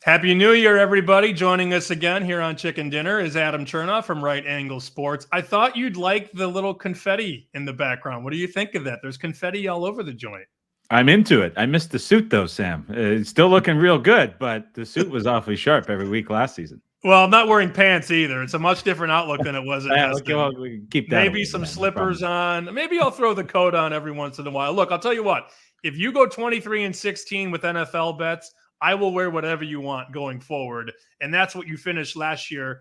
Happy New Year, everybody. Joining us again here on Chicken Dinner is Adam Chernoff from Angle Sports. I thought you'd like the little confetti in the background. What do you think of that? There's confetti all over the joint. I'm into it. I missed the suit though, Sam. It's still looking real good, but the suit was awfully sharp every week last season. Well, I'm not wearing pants either. It's a much different outlook than it was at Okay, Destin. well, we can keep that Maybe away. some Yeah, no problem. slippers on. Maybe I'll throw the coat on every once in a while. Look, I'll tell you what. If you go 23-16 with NFL bets, I will wear whatever you want going forward. And that's what you finished last year,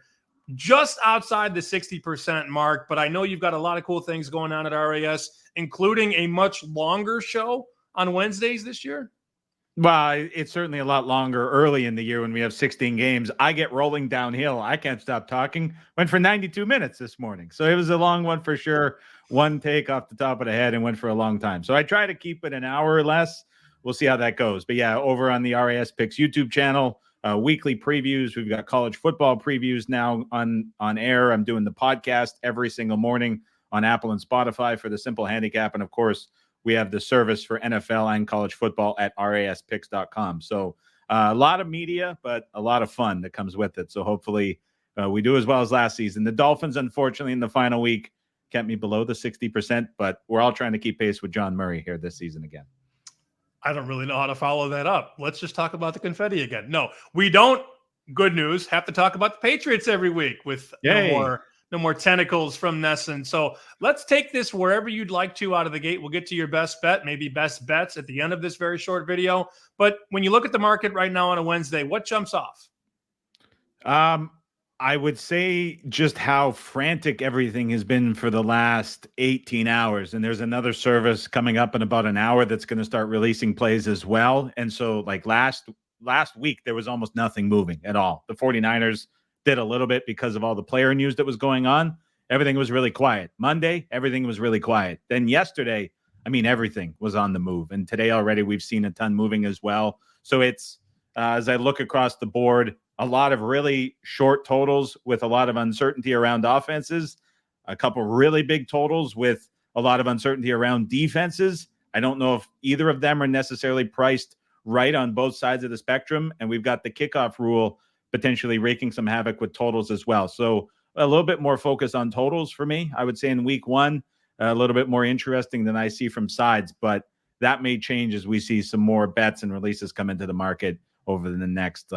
just outside the 60% mark. But I know you've got a lot of cool things going on at RAS, including a much longer show on Wednesdays this year. Well, it's certainly a lot longer early in the year when we have 16 games. I get rolling downhill. I can't stop talking. Went for 92 minutes this morning. So it was a long one for sure. One take off the top of the head and went for a long time. So I try to keep it an hour or less. We'll see how that goes. But yeah, over on the RAS Picks YouTube channel, weekly previews. We've got college football previews now on air. I'm doing the podcast every single morning on Apple and Spotify for the Simple Handicap. And of course, we have the service for NFL and college football at raspicks.com. So a lot of media, but a lot of fun that comes with it. So hopefully we do as well as last season. The Dolphins, unfortunately, in the final week kept me below the 60%, but we're all trying to keep pace with John Murray here this season again. I don't really know how to follow that up. Let's just talk about the confetti again. No, we don't. Good news. Have to talk about the Patriots every week with no more tentacles from Nesson. So let's take this wherever you'd like to out of the gate. We'll get to your best bet, maybe best bets at the end of this very short video. But when you look at the market right now on a Wednesday, what jumps off? I would say just how frantic everything has been for the last 18 hours. And there's another service coming up in about an hour that's going to start releasing plays as well. And so like last week, there was almost nothing moving at all. The 49ers did a little bit because of all the player news that was going on. Everything was really quiet. Monday, everything was really quiet. Then yesterday, everything was on the move. And today already we've seen a ton moving as well. So it's, as I look across the board, a lot of really short totals with a lot of uncertainty around offenses, a couple really big totals with a lot of uncertainty around defenses. I don't know if either of them are necessarily priced right on both sides of the spectrum. And we've got the kickoff rule potentially wreaking some havoc with totals as well. So a little bit more focus on totals for me. I would say in week one, a little bit more interesting than I see from sides, but that may change as we see some more bets and releases come into the market over the next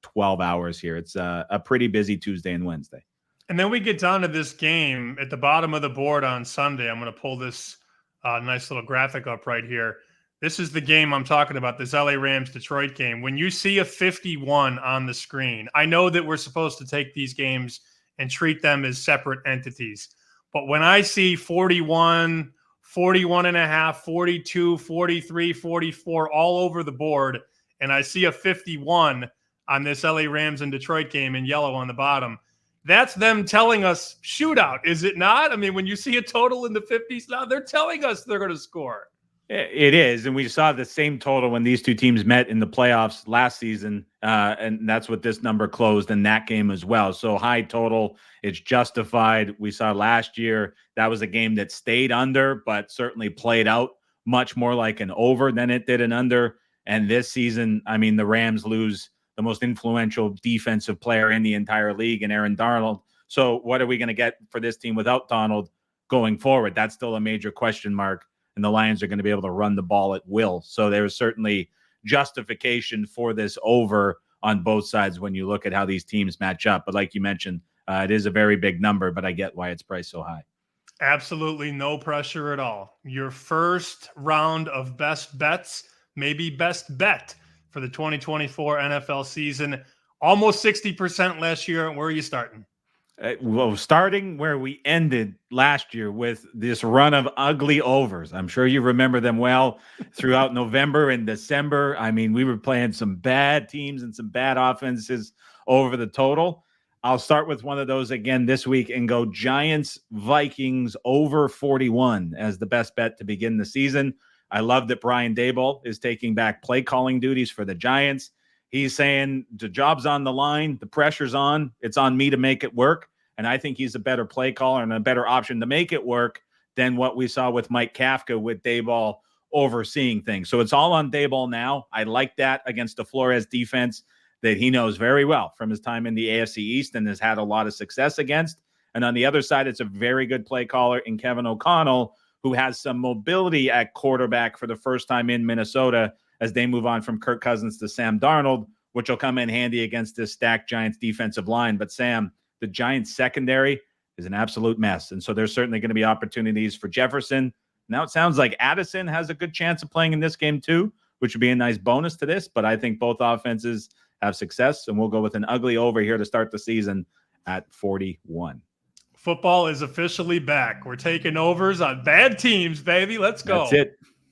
12 hours here. It's a pretty busy Tuesday and Wednesday. And then we get down to this game at the bottom of the board on Sunday. I'm going to pull this nice little graphic up right here. This is the game I'm talking about, this LA Rams-Detroit game. When you see a 51 on the screen, I know that we're supposed to take these games and treat them as separate entities. But when I see 41, 41 and a half, 42, 43, 44 all over the board, and I see a 51 on this LA Rams and Detroit game in yellow on the bottom, that's them telling us shootout, is it not? When you see a total in the 50s now, they're telling us they're going to score. It is, and we saw the same total when these two teams met in the playoffs last season, and that's what this number closed in that game as well. So high total, it's justified. We saw last year that was a game that stayed under, but certainly played out much more like an over than it did an under. And this season, the Rams lose the most influential defensive player in the entire league, and Aaron Darnold. So what are we going to get for this team without Donald going forward? That's still a major question mark. And the Lions are going to be able to run the ball at will. So there's certainly justification for this over on both sides when you look at how these teams match up. But like you mentioned, it is a very big number, but I get why it's priced so high. Absolutely no pressure at all. Your first round of best bets, maybe best bet for the 2024 NFL season. Almost 60% last year. Where are you starting? Well, starting where we ended last year with this run of ugly overs. I'm sure you remember them well throughout November and December. We were playing some bad teams and some bad offenses over the total. I'll start with one of those again this week and go Giants Vikings over 41 as the best bet to begin the season. I love that Brian Daboll is taking back play calling duties for the Giants. He's saying the job's on the line. The pressure's on. It's on me to make it work. And I think he's a better play caller and a better option to make it work than what we saw with Mike Kafka with Daboll overseeing things. So it's all on Daboll now. I like that against the Flores defense that he knows very well from his time in the AFC East and has had a lot of success against. And on the other side, it's a very good play caller in Kevin O'Connell, who has some mobility at quarterback for the first time in Minnesota as they move on from Kirk Cousins to Sam Darnold, which will come in handy against this stacked Giants defensive line. But Sam, the Giants secondary is an absolute mess. And so there's certainly going to be opportunities for Jefferson. Now it sounds like Addison has a good chance of playing in this game too, which would be a nice bonus to this. But I think both offenses have success, and we'll go with an ugly over here to start the season at 41. Football is officially back. We're taking overs on bad teams, baby. Let's go. That's it.